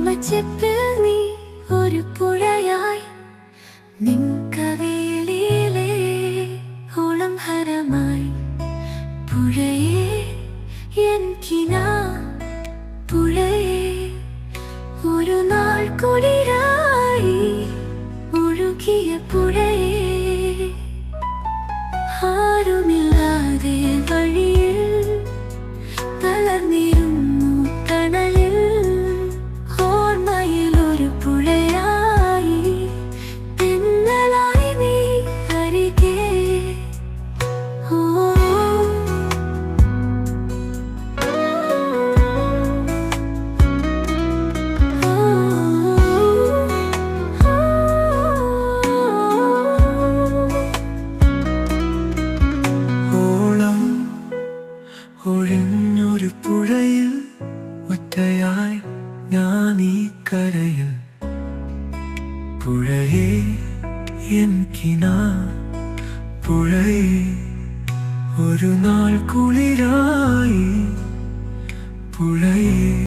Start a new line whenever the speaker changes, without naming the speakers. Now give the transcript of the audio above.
ഓർമ്മച്ചെപ്പിൽ നീ ഒരു പുഴയായി, നിൻ കവിളിലെ ഓളം ഹരമായി. പുഴയേ എൻ കിനാ, പുഴയേ ഒരു നാൾ കുളിരായി ഒഴുകിയ പുഴയേ. ആരുമില്ലാതെ വഴിയിൽ തളർന്നിരുന്നു തണലിൽ, ഓർമ്മയിൽ ഒരു പുഴയായി തെന്നലായി നീ അരികെ.
ഒഴിഞ്ഞൊരു പുഴയിൽ ഒറ്റയായി ഞാൻ ഈ കരയിൽ. പുഴയേ എൻ കിനാ, പുഴയേ ഒരു നാൾ കുളിരായി. പുഴയേ